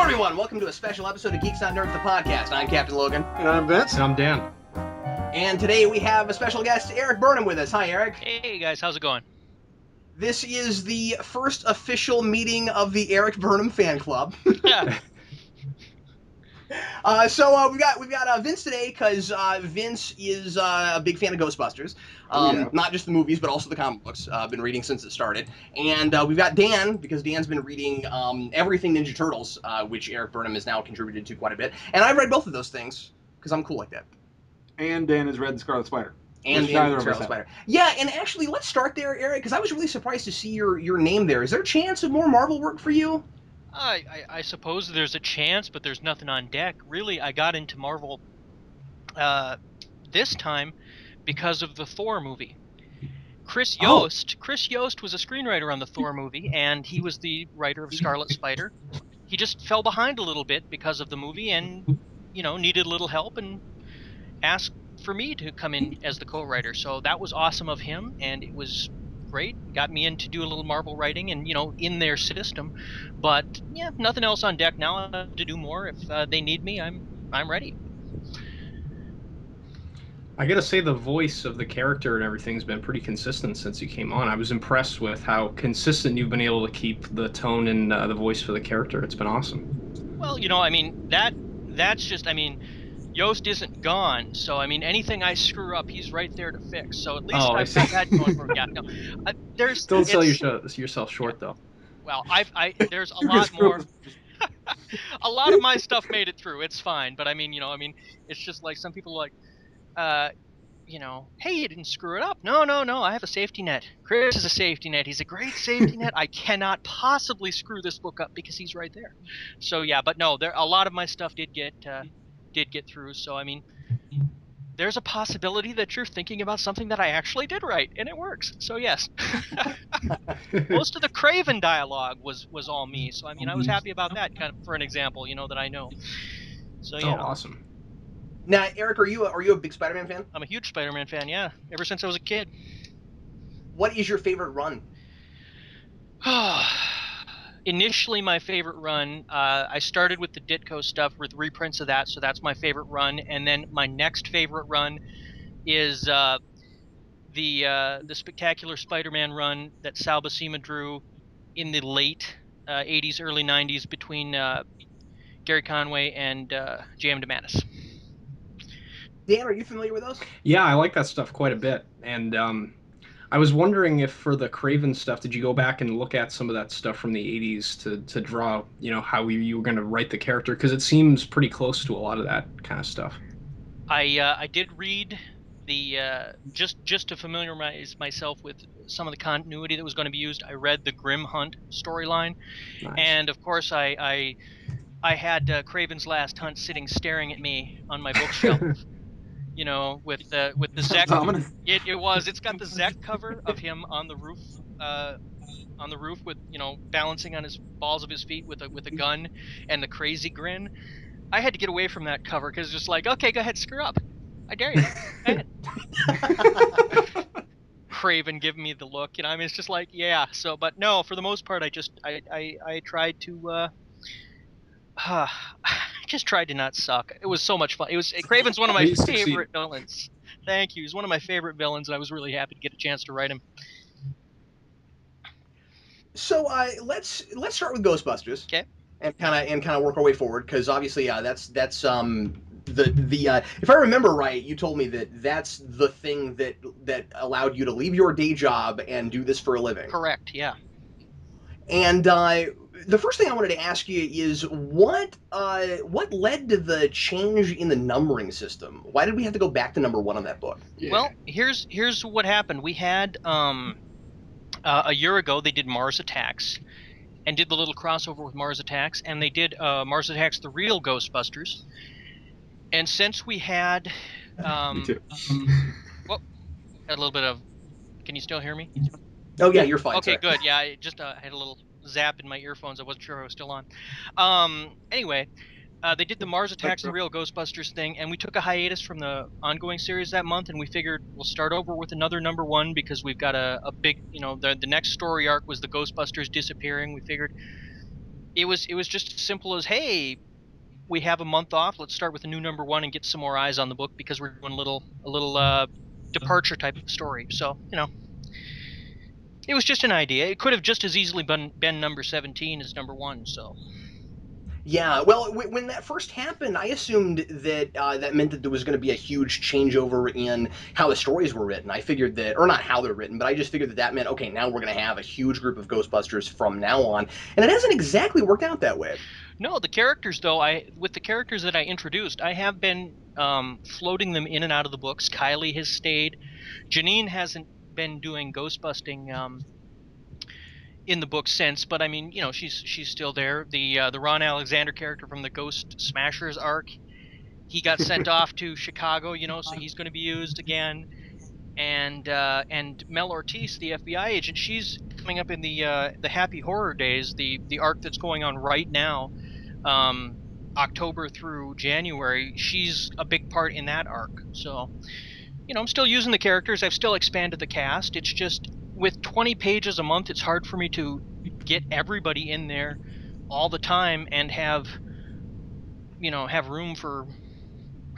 everyone, welcome to a special episode of Geeks Not Nerds, the podcast. I'm Captain Logan. And I'm Vince. And I'm Dan. And today we have a special guest, Erik Burnham, with us. Hi, Erik. Hey guys, how's it going? This is the first official meeting of the Erik Burnham fan club. Yeah. So we've got Vince today because Vince is a big fan of Ghostbusters. Not just the movies, but also the comic books. Been reading since it started. And we've got Dan because Dan's been reading everything Ninja Turtles, which Erik Burnham has now contributed to quite a bit. And I've read both of those things because I'm cool like that. And Dan has read the Scarlet Spider. And the Scarlet Spider. Yeah, and actually, let's start there, Erik, because I was really surprised to see your name there. Is there a chance of more Marvel work for you? I suppose there's a chance, but there's nothing on deck. Really, I got into Marvel this time because of the Thor movie. Chris Yost was a screenwriter on the Thor movie, and he was the writer of Scarlet Spider. He just fell behind a little bit because of the movie and, needed a little help and asked for me to come in as the co-writer. So that was awesome of him, and it was great. Got me in to do a little Marvel writing and, in their system. But, yeah, nothing else on deck now to do more. If they need me, I'm ready. I gotta say the voice of the character and everything's been pretty consistent since you came on. I was impressed with how consistent you've been able to keep the tone and the voice for the character. It's been awesome. Well, that's just, Yost isn't gone, so anything I screw up, he's right there to fix. So at least I've got that going for me. Yeah, no, don't sell yourself short, though. Well, there's a lot more. A lot of my stuff made it through. It's fine, but it's just like some people are like, hey, you didn't screw it up. No, I have a safety net. Chris is a safety net. He's a great safety net. I cannot possibly screw this book up because he's right there. So yeah, but no, a lot of my stuff did get through. So there's a possibility that you're thinking about something that I actually did right, and it works. So yes. Most of the Craven dialogue was all me. So I was happy about that, kind of for an example, that I know. So yeah. Oh, awesome. Now, Erik, are you a big Spider-Man fan? I'm a huge Spider-Man fan, yeah. Ever since I was a kid. What is your favorite run? Initially, my favorite run, I started with the Ditko stuff with reprints of that, so that's my favorite run. And then my next favorite run is the Spectacular Spider-Man run that Sal Buscema drew in the late 80s, early 90s between Gary Conway and J.M. DeMatteis. Dan, are you familiar with those? Yeah, I like that stuff quite a bit. And I was wondering if for the Craven stuff, did you go back and look at some of that stuff from the 80s to draw, how you were going to write the character? Because it seems pretty close to a lot of that kind of stuff. I did read the just to familiarize myself with some of the continuity that was going to be used. I read the Grim Hunt storyline, nice. And of course I had Craven's Last Hunt sitting staring at me on my bookshelf. With the Zek. It's got the Zek cover of him on the roof with balancing on his balls of his feet with a gun and the crazy grin. I had to get away from that cover because it's just like, okay, go ahead, screw up. I dare you. Go ahead. Craven giving me the look, it's just like, yeah. So, but no, for the most part, I tried to. I just tried to not suck. It was so much fun. Craven's one of my favorite villains. Thank you. He's one of my favorite villains, and I was really happy to get a chance to write him. So let's start with Ghostbusters. Okay. And kind of work our way forward, because obviously that's if I remember right, you told me that's the thing that allowed you to leave your day job and do this for a living. Correct. Yeah. And the first thing I wanted to ask you is what led to the change in the numbering system? Why did we have to go back to number 1 on that book? Yeah. Well, here's what happened. We had a year ago they did Mars Attacks, and did the little crossover with Mars Attacks, and they did Mars Attacks: The Real Ghostbusters. And since we had, Me too. Well, had a little bit of. Can you still hear me? Oh yeah, you're fine. Okay, sorry. good. Yeah, I just had a little zap in my earphones. I wasn't sure I was still on. Anyway, they did the Mars Attacks: The Real Ghostbusters thing, and we took a hiatus from the ongoing series that month, and we figured we'll start over with another number 1 because we've got a big, the next story arc was the Ghostbusters disappearing. We figured it was just as simple as, hey, we have a month off. Let's start with a new #1 and get some more eyes on the book because we're doing a little departure type of story. So, you know, it was just an idea. It could have just as easily been number 17 as #1. So. Yeah, well, when that first happened, I assumed that that meant that there was going to be a huge changeover in how the stories were written. I figured that, or not how they're written, but I just figured that that meant, okay, now we're going to have a huge group of Ghostbusters from now on, and it hasn't exactly worked out that way. No, the characters though, with the characters that I introduced, I have been floating them in and out of the books. Kylie has stayed. Janine hasn't been doing ghost busting in the book since, but I mean, you know, she's still there. The Ron Alexander character from the Ghost Smashers arc, he got sent off to Chicago, you know, so he's going to be used again. And Mel Ortiz, the FBI agent, she's coming up in the Happy Horror Days, the arc that's going on right now, October through January. She's a big part in that arc. So, you know, I'm still using the characters. I've still expanded the cast. It's just with 20 pages a month, it's hard for me to get everybody in there all the time and have, you know, have room for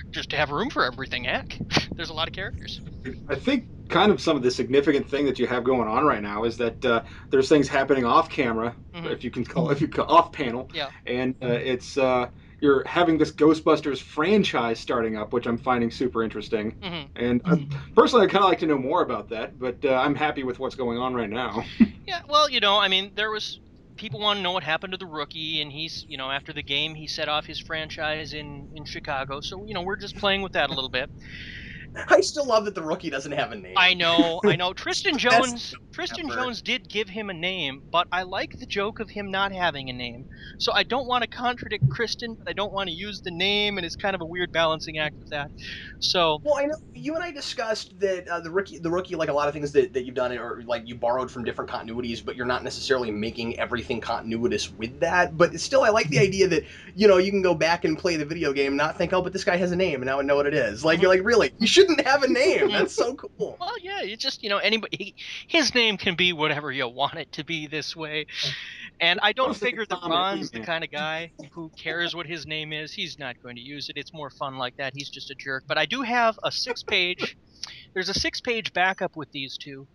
just to have room for everything. Heck, there's a lot of characters. I think kind of some of the significant thing that you have going on right now is that there's things happening off camera, if you can call off panel, Yeah. and it's you're having this Ghostbusters franchise starting up, which I'm finding super interesting. And personally, I kind of like to know more about that, but I'm happy with what's going on right now. Yeah, well, you know, I mean, there was people want to know what happened to the rookie, and he's, you know, after the game, he set off his franchise in Chicago. So, you know, we're just playing with that a little bit. I still love that the rookie doesn't have a name. I know. Tristan Jones ever. did give him a name, but I like the joke of him not having a name. So I don't want to contradict Kristen, but I don't want to use the name, and it's kind of a weird balancing act with that. So, Well, I know you and I discussed that the rookie, like a lot of things that you've done, or like you borrowed from different continuities, but you're not necessarily making everything continuous with that. But still, I like the idea that, you know, you can go back and play the video game, not think, oh, but this guy has a name, and now I know what it is. Like, you're like, really, you shouldn't have a name. That's so cool. well, yeah, you just, you know, anybody, his name can be whatever you want it to be this way. And I don't figure that Ron's the kind of guy who cares what his name is. He's not going to use it. It's more fun like that. He's just a jerk. But I do have a 6-page. There's a 6-page backup with these two.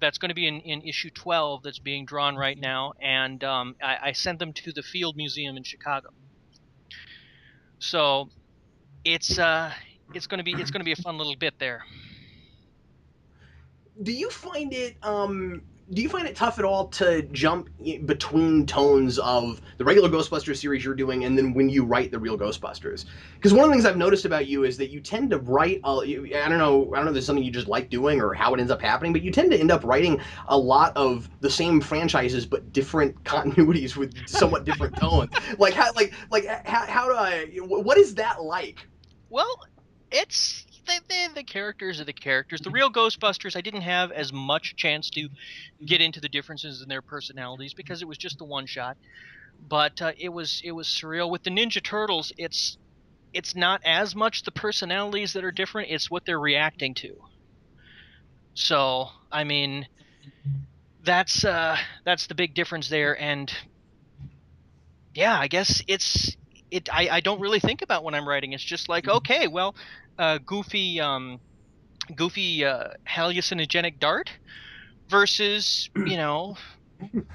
That's going to be in issue 12. That's being drawn right now, and I sent them to the Field Museum in Chicago. So it's going to be a fun little bit there. Do you find it tough at all to jump between tones of the regular Ghostbusters series you're doing and then when you write the real Ghostbusters? Because one of the things I've noticed about you is that you tend to write, I don't know if there's something you just like doing or how it ends up happening, but you tend to end up writing a lot of the same franchises but different continuities with somewhat different tones. Like how do I, what is that like? Well, it's the characters are the characters. The real Ghostbusters, I didn't have as much chance to get into the differences in their personalities because it was just the one shot. But it was surreal. With the Ninja Turtles, it's not as much the personalities that are different; it's what they're reacting to. So, I mean, that's the big difference there. And yeah, I guess I don't really think about when I'm writing. It's just like, okay, well, goofy hallucinogenic dart versus, you know,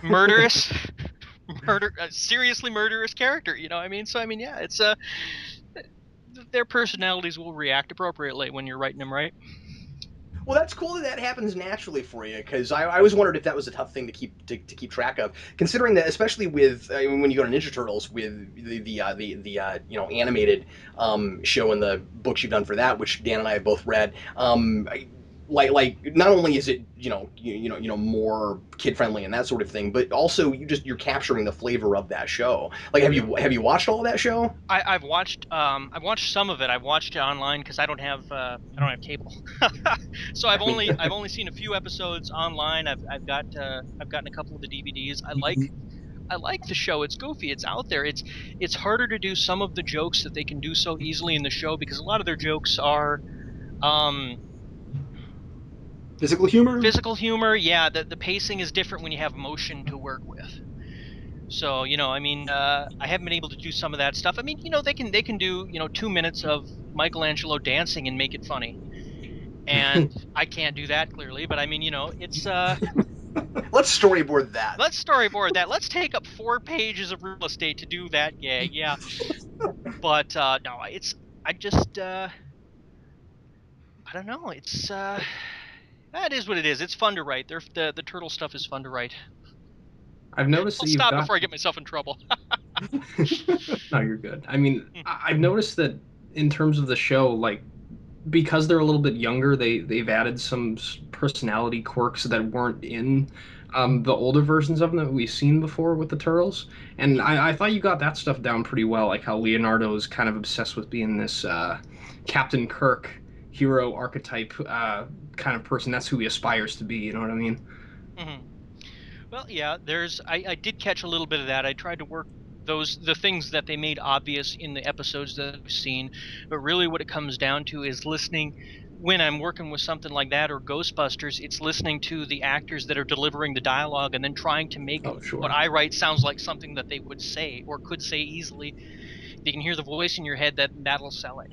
murderous seriously murderous character, you know what I mean? So I mean, yeah, it's their personalities will react appropriately when you're writing them, right? Well, that's cool that that happens naturally for you, because I always wondered if that was a tough thing to keep track of, considering that especially with when you go to Ninja Turtles with the you know, animated show and the books you've done for that, which Dan and I have both read. Like not only is it you know more kid friendly and that sort of thing, but also you're capturing the flavor of that show. Like have you watched all of that show? I've watched some of it. I've watched it online because I don't have cable, so I've only seen a few episodes online. I've gotten a couple of the DVDs. I like the show. It's goofy. It's out there. It's harder to do some of the jokes that they can do so easily in the show because a lot of their jokes are Physical humor? physical humor. Yeah, the pacing is different when you have motion to work with. So, I mean, I haven't been able to do some of that stuff. I mean, they can do 2 minutes of Michelangelo dancing and make it funny, and I can't do that clearly. But I mean, it's Let's storyboard that. let's storyboard that. Let's take up 4 pages of real estate to do that gag. Yeah, but no, I just I don't know. It's that is what it is. It's fun to write. The turtle stuff is fun to write. I've noticed I'll that you've stop got. before I get myself in trouble. No, you're good. I mean, I've noticed that in terms of the show, like, because they're a little bit younger, they've added some personality quirks that weren't in the older versions of them that we've seen before with the turtles. And I thought you got that stuff down pretty well, like how Leonardo is kind of obsessed with being this Captain Kirk hero archetype kind of person. That's who he aspires to be. You know what I mean? Mm-hmm. Well, yeah. I did catch a little bit of that. I tried to work the things that they made obvious in the episodes that I've seen, but really what it comes down to is listening. When I'm working with something like that or Ghostbusters, it's listening to the actors that are delivering the dialogue and then trying to make Oh, sure. what I write sounds like something that they would say or could say easily. If you can hear the voice in your head, that'll sell it.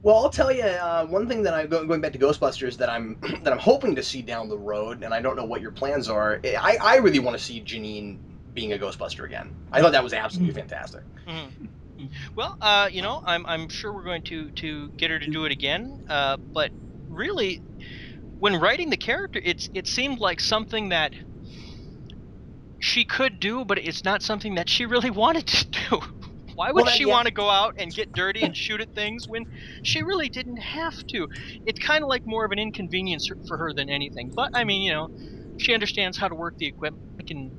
Well, I'll tell you one thing that going back to Ghostbusters that I'm that I'm hoping to see down the road, and I don't know what your plans are. I really want to see Janine being a Ghostbuster again. I thought that was absolutely fantastic. Mm-hmm. Well, I'm sure we're going to get her to do it again. But really, when writing the character, it seemed like something that she could do, but it's not something that she really wanted to do. Why would she want to go out and get dirty and shoot at things when she really didn't have to? It's kind of like more of an inconvenience for her than anything. But I mean, she understands how to work the equipment, and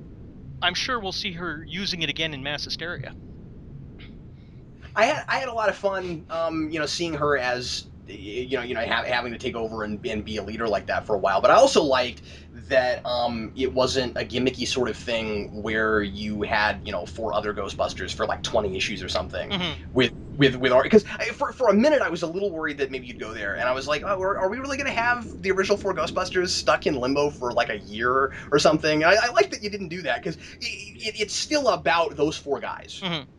I'm sure we'll see her using it again in Mass Hysteria. I had a lot of fun, seeing her as having to take over and be a leader like that for a while. But I also liked that it wasn't a gimmicky sort of thing where you had 4 other Ghostbusters for like 20 issues or something with because for a minute I was a little worried that maybe you'd go there, and I was like, oh, are we really going to have the original 4 Ghostbusters stuck in limbo for like a year or something? I like that you didn't do that because it's still about those 4 guys. Mm-hmm.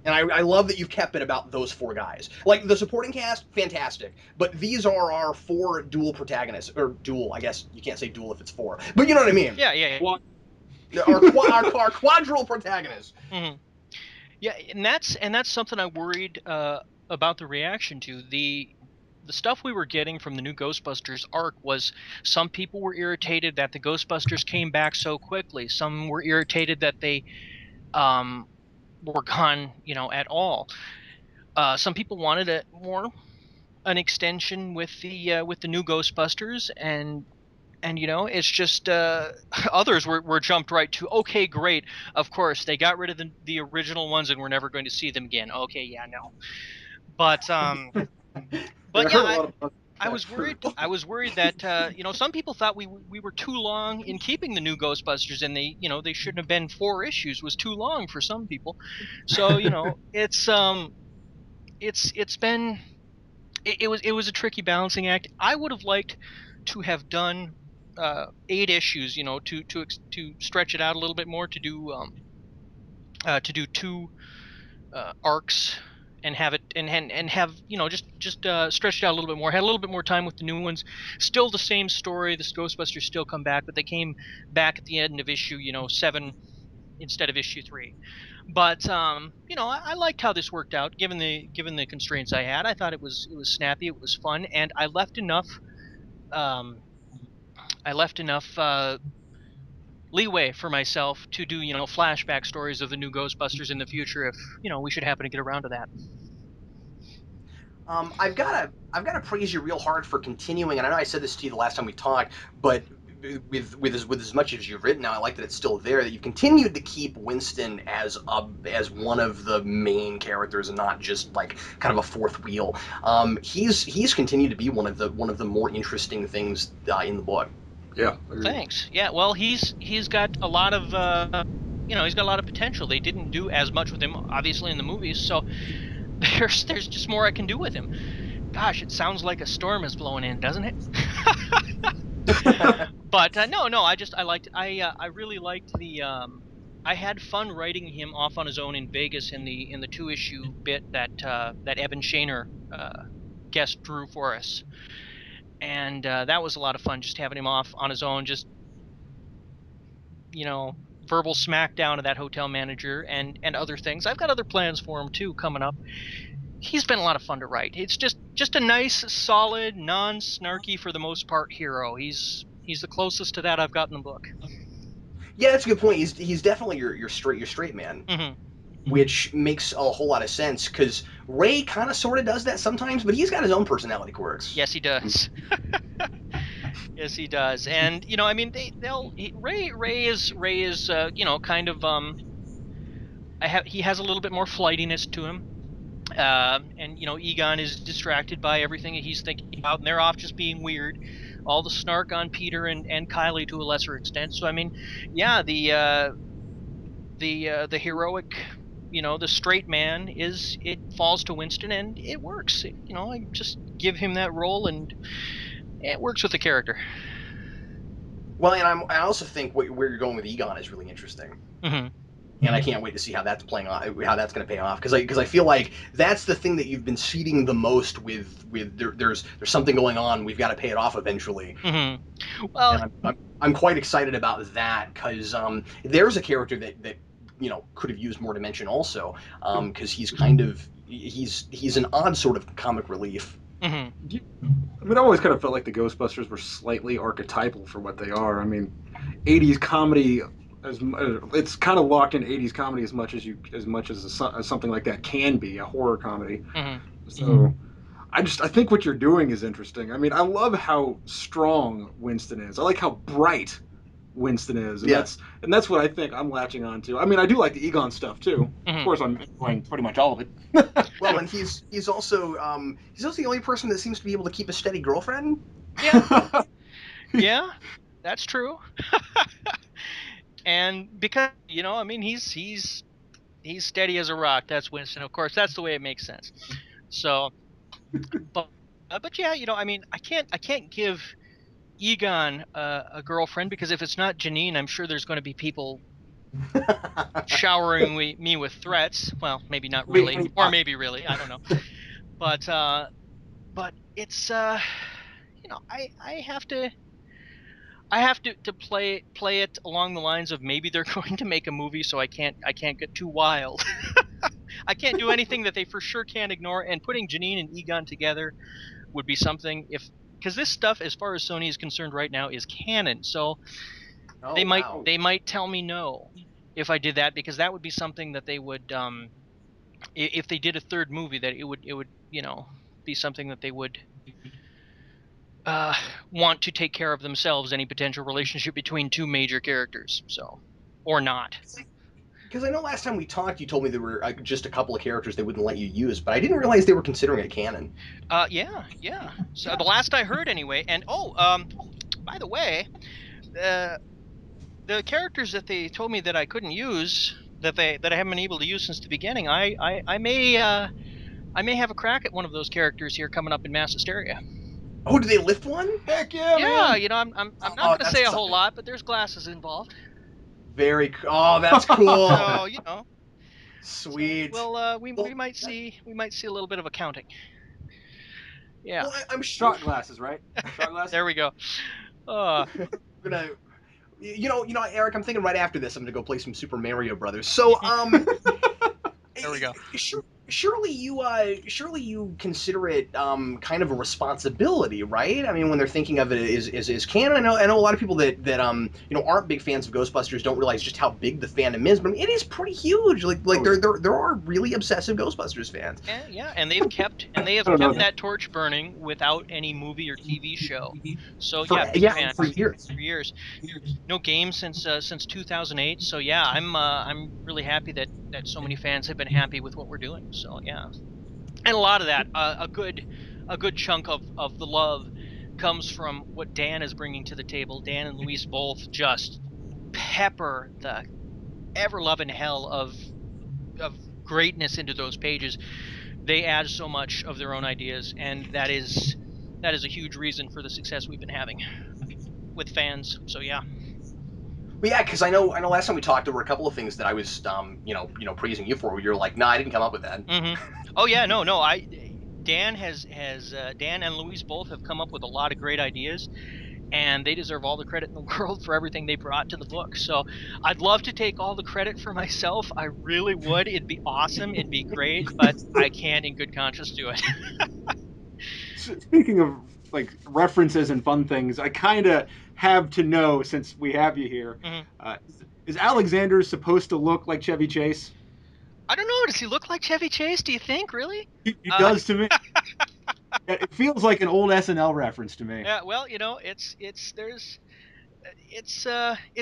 And I love that you've kept it about those 4 guys. Like, the supporting cast, fantastic. But these are our 4 dual protagonists. Or dual, I guess you can't say dual if it's 4. But you know what I mean. Yeah. Our quadruple protagonists. Mm-hmm. Yeah, and that's something I worried about the reaction to. The stuff we were getting from the new Ghostbusters arc was some people were irritated that the Ghostbusters came back so quickly. Some were irritated that they were gone, at all. Some people wanted an extension with the new Ghostbusters, and it's just others were jumped right to, okay, great, of course they got rid of the original ones and we're never going to see them again. Okay, yeah, no, but yeah, I was worried that some people thought we were too long in keeping the new Ghostbusters, and they shouldn't have been 4 issues was too long for some people. So it's been it was a tricky balancing act. I would have liked to have done 8 issues, to stretch it out a little bit more, to do 2 arcs and have it and have just stretched it out a little bit more. Had a little bit more time with the new ones. Still the same story. The Ghostbusters still come back, but they came back at the end of issue 7 instead of issue 3. But I liked how this worked out given the constraints I had. I thought it was snappy, it was fun, and I left enough leeway for myself to do flashback stories of the new Ghostbusters in the future if we should happen to get around to that. I've got to praise you real hard for continuing, and I know I said this to you the last time we talked, but with as much as you've written now, I like that it's still there. That you've continued to keep Winston as one of the main characters and not just like kind of a 4th wheel. He's continued to be one of the more interesting things in the book. Yeah. Thanks. Yeah. Well, he's got a lot of he's got a lot of potential. They didn't do as much with him, obviously, in the movies, so there's just more I can do with him. Gosh, it sounds like a storm is blowing in, doesn't it? But no, I really liked the I had fun writing him off on his own in Vegas in the 2-issue bit that Evan Shaner guest drew for us, and that was a lot of fun, just having him off on his own, just verbal smackdown of that hotel manager and other things. I've got other plans for him too coming up. He's been a lot of fun to write. It's just a nice, solid, non-snarky for the most part hero. He's the closest to that I've got in the book. Yeah, that's a good point. He's definitely your straight man, which makes a whole lot of sense because Ray kind of sort of does that sometimes, but he's got his own personality quirks. Yes, he does. Yes, he does. And I mean, Ray is kind of he has a little bit more flightiness to him. And Egon is distracted by everything that he's thinking about, and they're off just being weird. All the snark on Peter and Kylie to a lesser extent. So I mean, yeah, the heroic, the straight man it falls to Winston, and it works. I just give him that role, and it works with the character. Well, and I also think where you're going with Egon is really interesting. And I can't wait to see how that's playing off, how that's going to pay off, because I feel like that's the thing that you've been seeding the most with there's something going on, we've got to pay it off eventually. Well, and I'm quite excited about that because there's a character that could have used more dimension also, because he's kind of he's an odd sort of comic relief. I mean, I always kind of felt like the Ghostbusters were slightly archetypal for what they are. I mean, 80s comedy, it's kind of locked in 80s comedy as much as something like that can be, a horror comedy. So I think what you're doing is interesting. I mean, I love how strong Winston is. I like how bright Winston is, and that's what I think I'm latching on to. I mean, I do like the Egon stuff too. Of course, I'm enjoying pretty much all of it. Well, and he's also the only person that seems to be able to keep a steady girlfriend. Yeah, yeah, that's true. And because I mean, he's steady as a rock. That's Winston, of course. That's the way it makes sense. So, but yeah, I mean, I can't give Egon a girlfriend, because if it's not Janine, I'm sure there's going to be people showering me with threats. Well, maybe not really, or maybe really. I don't know. But it's I have to play it along the lines of, maybe they're going to make a movie, so I can't get too wild. I can't do anything that they for sure can't ignore, and putting Janine and Egon together would be something, because this stuff, as far as Sony is concerned right now, is canon. So they might tell me no if I did that, because that would be something that they would, if they did a third movie, that it would be something that they would want to take care of themselves, any potential relationship between two major characters, or not. Because I know last time we talked, you told me there were just a couple of characters they wouldn't let you use, but I didn't realize they were considering it canon. Yeah. So the last I heard, anyway. And by the way, the characters that they told me that I couldn't use, that I haven't been able to use since the beginning, I may have a crack at one of those characters here coming up in Mass Hysteria. Oh, do they lift one? Heck yeah, man! Yeah, I'm not going to say a whole lot, but there's glasses involved. Oh, that's cool. So Sweet. So, we might see a little bit of accounting. Yeah. Well, I'm sure. Shot glasses, right? Shot glasses. There we go. I'm gonna, Eric, I'm thinking right after this, I'm gonna go play some Super Mario Brothers. So, there we go. Surely you consider it kind of a responsibility, right? I mean, when they're thinking of it as canon, I know a lot of people that aren't big fans of Ghostbusters don't realize just how big the fandom is, but I mean, it is pretty huge. There are really obsessive Ghostbusters fans. Yeah, and they've kept that torch burning without any movie or TV show. So big fans for years. For years. No game since 2008. So yeah, I'm really happy that so many fans have been happy with what we're doing. So yeah, and a lot of that, a good chunk of the love comes from what Dan is bringing to the table. Dan and Luis both just pepper the ever-loving hell of greatness into those pages. They add so much of their own ideas, and that is a huge reason for the success we've been having. with fans. So yeah. Well, yeah, because I know last time we talked, there were a couple of things that I was praising you for. Where you're like, no, I didn't come up with that. Mm-hmm. Oh yeah, no. Dan Dan and Louise both have come up with a lot of great ideas, and they deserve all the credit in the world for everything they brought to the book. So I'd love to take all the credit for myself. I really would. It'd be awesome. It'd be great, but I can't in good conscience do it. Speaking of like references and fun things, I kind of have to know since we have you here. Mhm. Is Alexander supposed to look like Chevy Chase? I don't know. Does he look like Chevy Chase? Do you think, really? He does to me. It feels like an old SNL reference to me. Yeah. Well, it's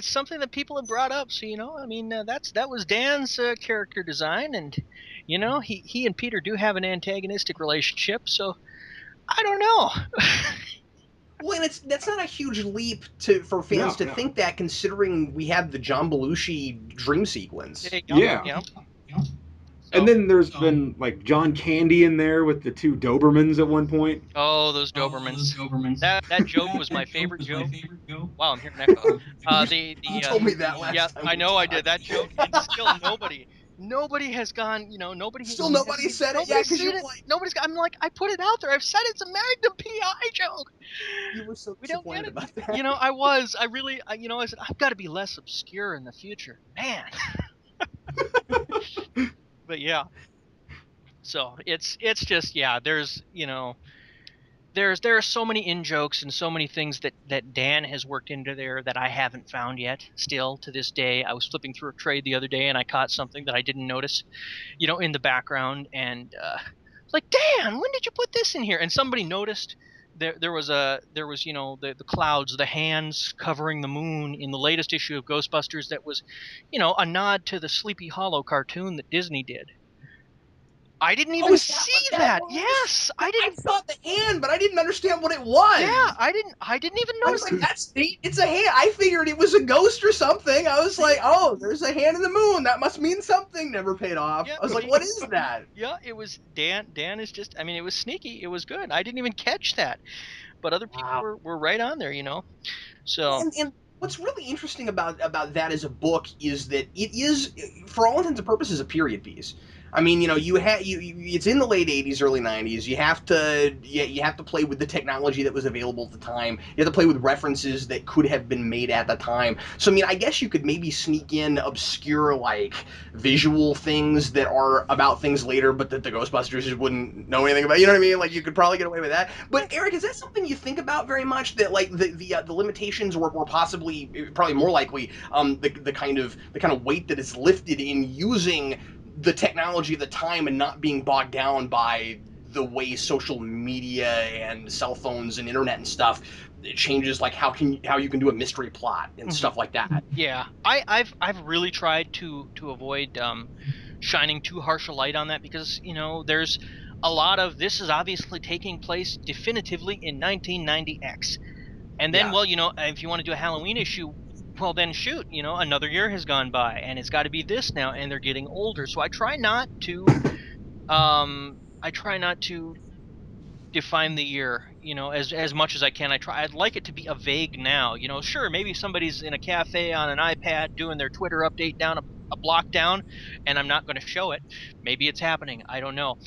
something that people have brought up. So I mean, that was Dan's character design, and he and Peter do have an antagonistic relationship. So I don't know. Well, and that's not a huge leap for fans to think that, considering we have the John Belushi dream sequence. Yeah. And then there's been like John Candy in there with the two Dobermans at one point. Oh, those Dobermans. That joke was my favorite joke. Wow, I'm hearing echo. You told me that last time. I know I did that joke, and still nobody has gone. Nobody. Still nobody said it. Yeah, because you're like, nobody's. I'm like, I put it out there. I've said it's a Magnum PI joke. You were so we don't get disappointed it. about that. I was. I really. I said I've got to be less obscure in the future, man. But yeah. So it's just there's there are so many in jokes and so many things that Dan has worked into there that I haven't found yet. Still to this day, I was flipping through a trade the other day and I caught something that I didn't notice, in the background, and like, Dan, when did you put this in here? And somebody noticed there was the clouds, the hands covering the moon in the latest issue of Ghostbusters. That was, a nod to the Sleepy Hollow cartoon that Disney did. I didn't even see that. Yes, I didn't. I saw the hand, but I didn't understand what it was. Yeah, I didn't even notice. I was like, that's neat. It's a hand. I figured it was a ghost or something. I was like, oh, there's a hand in the moon. That must mean something. Never paid off. Yeah, I was like, what is that? Yeah, it was Dan. Dan is just. I mean, it was sneaky. It was good. I didn't even catch that, but other people were right on there. So. And what's really interesting about that as a book is that it is, for all intents and purposes, a period piece. I mean, it's in the late '80s, early '90s. You have to play with the technology that was available at the time. You have to play with references that could have been made at the time. So, I mean, I guess you could maybe sneak in obscure, like, visual things that are about things later, but that the Ghostbusters just wouldn't know anything about. You know what I mean? Like, you could probably get away with that. But Eric, is that something you think about very much? That, like, the limitations were probably more likely the kind of weight that is lifted in using the technology of the time and not being bogged down by the way social media and cell phones and internet and stuff it changes, like how you can do a mystery plot and stuff like that. Yeah, I've really tried to avoid shining too harsh a light on that, because there's a lot of this is obviously taking place definitively in 1990X, and then if you want to do a Halloween issue, well then shoot, another year has gone by and it's got to be this now, and they're getting older. So I try not to define the year, as much as I can. I'd like it to be a vague now. Sure, maybe somebody's in a cafe on an iPad doing their Twitter update down a block down, and I'm not going to show it. Maybe it's happening. I don't know.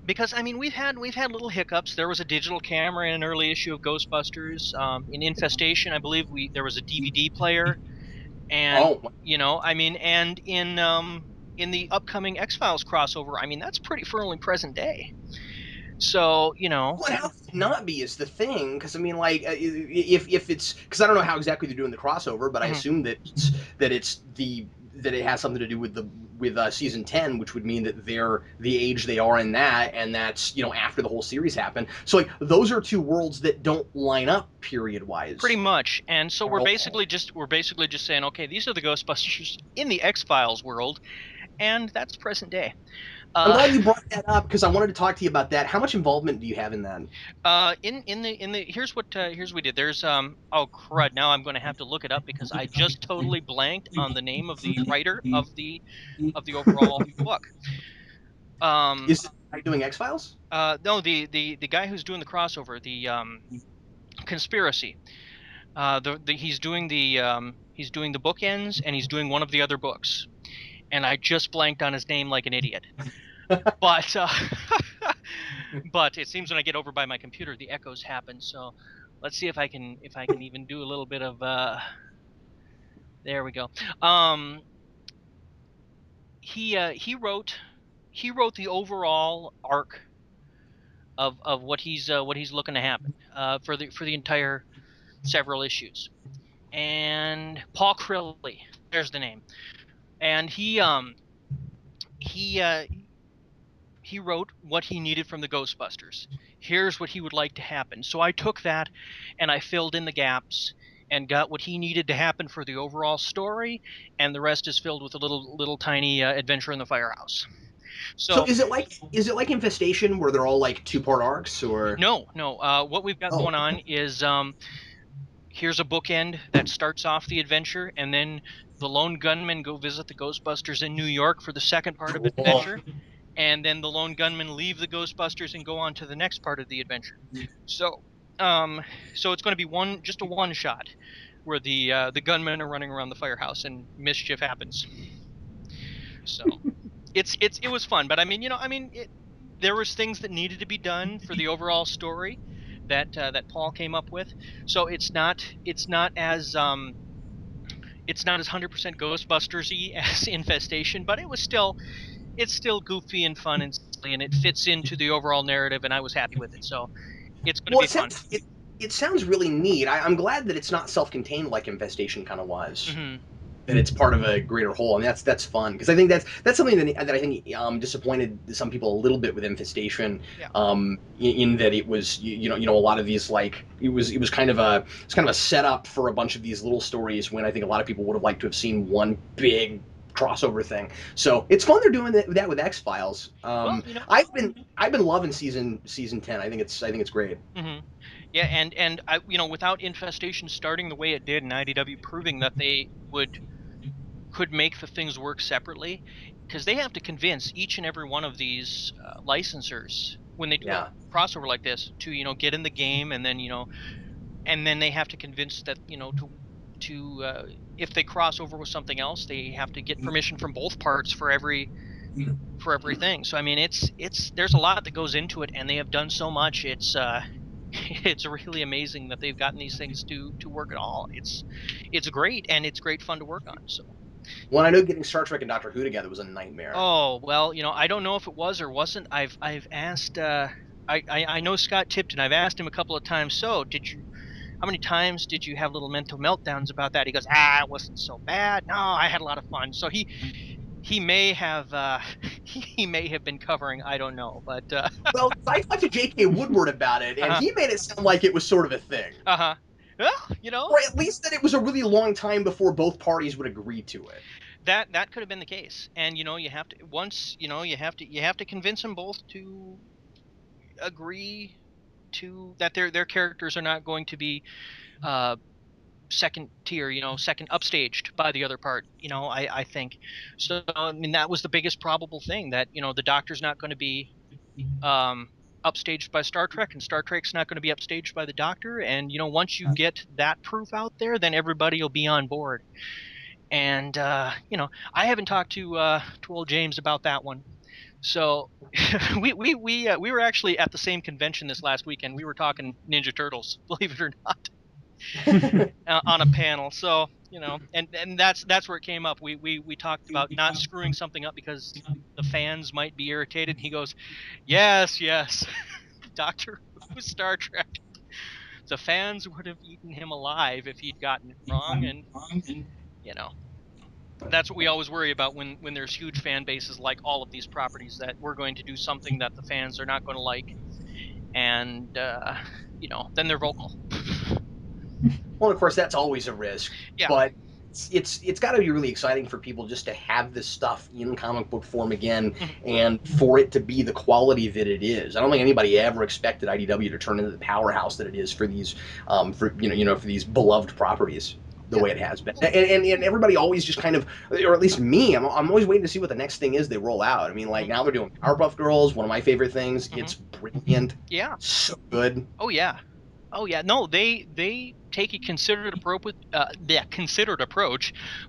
Because I mean, we've had little hiccups. There was a digital camera in an early issue of Ghostbusters. In Infestation, I believe there was a DVD player, and I mean, and in the upcoming X-Files crossover, I mean, that's pretty firmly present day. So well, how could it not be is the thing, because I mean, like, if it's, because I don't know how exactly they're doing the crossover, but I assume that it has something to do with season 10, which would mean that they're the age they are in that, and that's after the whole series happened. So like those are two worlds that don't line up period wise. Pretty much, and so we're basically just saying, okay, these are the Ghostbusters in the X-Files world, and that's present day. I'm glad you brought that up, because I wanted to talk to you about that. How much involvement do you have in that? Here's what we did. There's oh crud, now I'm going to have to look it up because I just totally blanked on the name of the writer of the overall book. Is it doing X-Files? No, the guy who's doing the crossover, the conspiracy. He's doing the bookends, and he's doing one of the other books, and I just blanked on his name like an idiot. But but it seems when I get over by my computer, the echoes happen. So let's see if I can even do a little bit of there we go. He wrote the overall arc of what he's looking to happen for the entire several issues. And Paul Crilly, there's the name. And he wrote what he needed from the Ghostbusters. Here's what he would like to happen. So I took that and I filled in the gaps and got what he needed to happen for the overall story, and the rest is filled with a little tiny adventure in the firehouse. So is it like Infestation, where they're all like 2-part arcs, or no? What we've got going on is here's a bookend that starts off the adventure, and then the lone gunmen go visit the Ghostbusters in New York for the second part of the adventure, and then the lone gunmen leave the Ghostbusters and go on to the next part of the adventure. So it's going to be just a one shot where the gunmen are running around the firehouse and mischief happens. So it was fun, but I mean, there was things that needed to be done for the overall story that Paul came up with. So it's not as 100% Ghostbusters-y as Infestation, but it's still goofy and fun and silly, and it fits into the overall narrative, and I was happy with it. So it's going to be fun. It sounds really neat. I'm glad that it's not self-contained like Infestation kind of was. Mm-hmm. That it's part of a greater whole, and that's fun, because I think that's something that I think disappointed some people a little bit with Infestation. Yeah. In that it was a lot of these, like, it was kind of a setup for a bunch of these little stories, when I think a lot of people would have liked to have seen one big crossover thing. So it's fun they're doing that with X-Files. I've been loving season 10. I think it's great. Mm-hmm. Yeah, and I, without Infestation starting the way it did, and IDW proving that they could make the things work separately, because they have to convince each and every one of these licensors when they do a crossover like this to get in the game, and then and then they have to convince that to if they cross over with something else, they have to get permission from both parts for everything. So I mean, it's there's a lot that goes into it, and they have done so much. It's it's really amazing that they've gotten these things to work at all. It's great, and it's great fun to work on. So, well, I know getting Star Trek and Doctor Who together was a nightmare. Oh well, I don't know if it was or wasn't. I've asked. I know Scott Tipton. I've asked him a couple of times. So how many times did you have little mental meltdowns about that? He goes, it wasn't so bad. No, I had a lot of fun. So he may have he may have been covering. I don't know, but well, I talked to J.K. Woodward about it, and he made it sound like it was sort of a thing. Well, or at least that it was a really long time before both parties would agree to it. That could have been the case, and you have to you have to convince them both to agree to that their characters are not going to be second tier, second upstaged by the other part. I think so. I mean, that was the biggest probable thing, that the Doctor's not going to be upstaged by Star Trek, and Star Trek's not going to be upstaged by the Doctor. And once you get that proof out there, then everybody will be on board. And I haven't talked to old James about that one. So we were actually at the same convention this last weekend. We were talking Ninja Turtles, believe it or not. On a panel. So and that's where it came up. We talked about not screwing something up because the fans might be irritated. He goes, yes Doctor Who, Star Trek, the fans would have eaten him alive if he'd gotten it wrong. And that's what we always worry about when there's huge fan bases like all of these properties, that we're going to do something that the fans are not going to like, and then they're vocal. Well, of course, that's always a risk. Yeah. But it's got to be really exciting for people just to have this stuff in comic book form again, and for it to be the quality that it is. I don't think anybody ever expected IDW to turn into the powerhouse that it is for these, for these beloved properties, the way it has been. And everybody always just kind of, or at least me, I'm always waiting to see what the next thing is they roll out. I mean, like, now they're doing Powerpuff Girls, one of my favorite things. It's brilliant. Yeah. So good. Oh, yeah. Oh yeah, no, they take a considered approach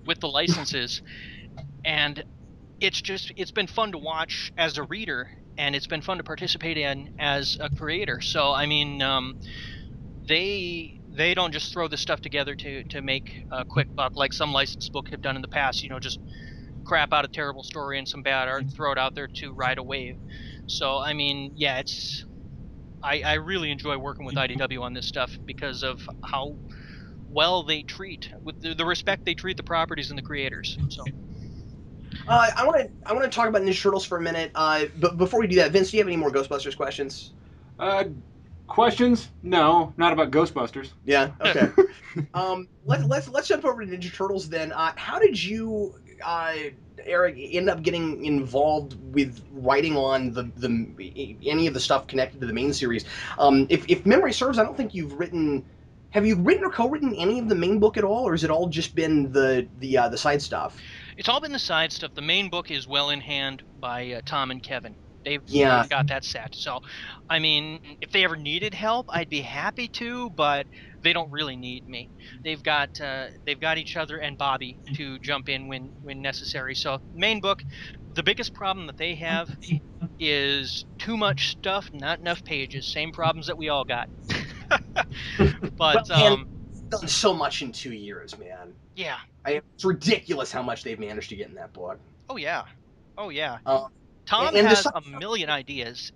with the licenses, and it's been fun to watch as a reader, and it's been fun to participate in as a creator. So I mean, they don't just throw this stuff together to make a quick buck like some licensed book have done in the past. You know, just crap out a terrible story and some bad art and throw it out there to ride a wave. So I mean, yeah, I really enjoy working with IDW on this stuff because of how well they treat with the respect they treat the properties and the creators. So I want to talk about Ninja Turtles for a minute. But before we do that, Vince, do you have any more Ghostbusters questions? Uh, Questions? No, not about Ghostbusters. Yeah. Okay. Let's jump over to Ninja Turtles then. How did you, Eric, end up getting involved with writing on the any of the stuff connected to the main series? If memory serves, I don't think you've written. Have you written or co-written any of the main book at all, or has it all just been the side stuff? it's all been the side stuff. The main book is well in hand by Tom and Kevin. Yeah. They've got that set. So, I mean, if they ever needed help, I'd be happy to, but they don't really need me. They've got each other and Bobby to jump in when necessary. So, main book, the biggest problem that they have is too much stuff, not enough pages. Same problems that we all got. Well, But and done so much in 2 years, man. yeah. It's ridiculous how much they've managed to get in that book. Oh yeah. Oh yeah. Um, Tom and the has side a million ideas.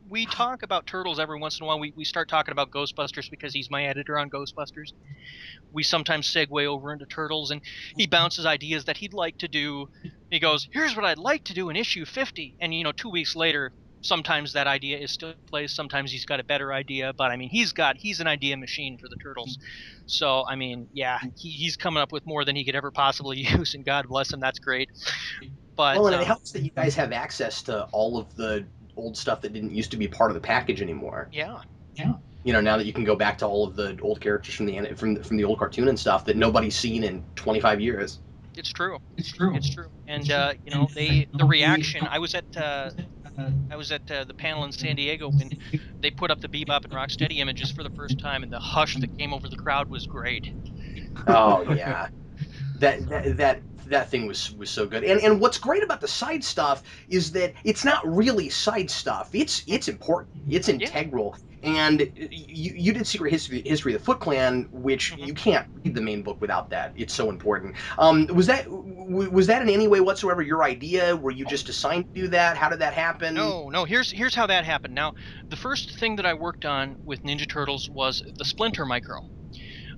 We talk about turtles every once in a while. We start talking about Ghostbusters because he's my editor on Ghostbusters. We sometimes segue over into turtles, and he bounces ideas that he'd like to do. He goes, "Here's what I'd like to do in issue 50," and 2 weeks later, sometimes that idea is still in place. Sometimes he's got a better idea, but I mean, he's an idea machine for the turtles. So I mean, yeah, he's coming up with more than he could ever possibly use, and God bless him, that's great. well, But and it helps that you guys have access to all of the old stuff that didn't used to be part of the package anymore. yeah. Now that you can go back to all of the old characters from the old cartoon and stuff that nobody's seen in 25 years. It's true. It's true. And the reaction. I was at the panel in San Diego when they put up the Bebop and Rocksteady images for the first time, and the hush that came over the crowd was great. Oh yeah, that thing was so good. And what's great about the side stuff is that it's not really side stuff. It's important. It's Yeah. integral. And you did Secret History of the Foot Clan, which Mhm. you can't read the main book without that. It's so important. Was that in any way whatsoever your idea? Were you just assigned to do that? How did that happen? No. Here's how that happened. Now, the first thing that I worked on with Ninja Turtles was the Splinter Micro.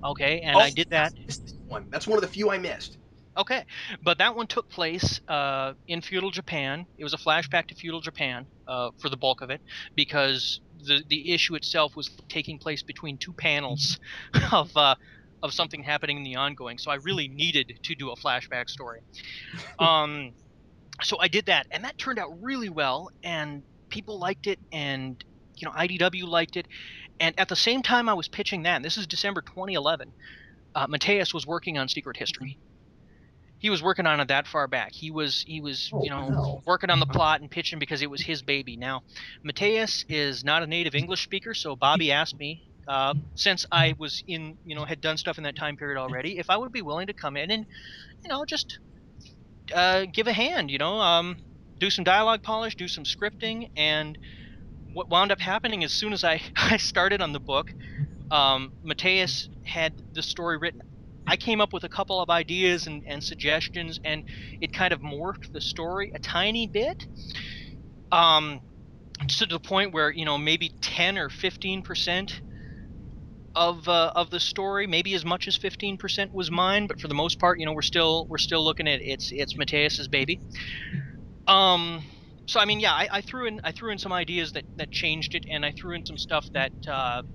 Okay, and Oh, I did I that. missed this one. That's one of the few I missed. Okay, but that one took place in feudal Japan. It was a flashback to feudal Japan for the bulk of it, because the issue itself was taking place between two panels of uh, of something happening in the ongoing. So I really needed to do a flashback story. Um, so I did that, and that turned out really well, and people liked it, and IDW liked it. And at the same time I was pitching that, and this is December 2011, Mateus was working on Secret History. He was working on it that far back. He was Oh wow. working on the plot and pitching because it was his baby. Now, Mateus is not a native English speaker, so Bobby asked me, since I was in had done stuff in that time period already, if I would be willing to come in and just give a hand. Do some dialogue polish, do some scripting, and what wound up happening as soon as I I started on the book, Mateus had the story written. I came up with a couple of ideas and suggestions, and it kind of morphed the story a tiny bit, um, to the point where maybe 10 or 15% of the story, maybe as much as 15% was mine, but for the most part, we're still looking at it's Mateus's baby. Um, so I mean, yeah, I threw in some ideas that changed it, and I threw in some stuff that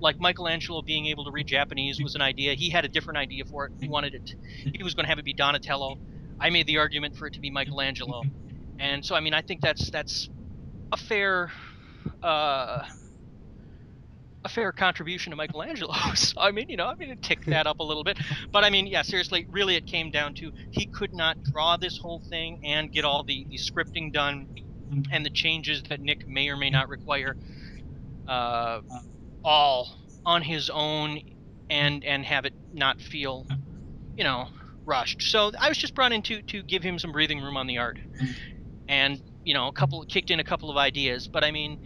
like Michelangelo being able to read Japanese was an idea. He had a different idea for it. He wanted it. He was going to have it be Donatello. I made the argument for it to be Michelangelo, and so I mean, I think that's a fair uh, a fair contribution to Michelangelo. So I mean, to tick that up a little bit. But I mean, yeah, seriously, really, it came down to he could not draw this whole thing and get all the scripting done and the changes that Nick may or may not require, uh, all on his own and have it not feel, rushed. So I was just brought in to give him some breathing room on the art, and kicked in a couple of ideas. But I mean,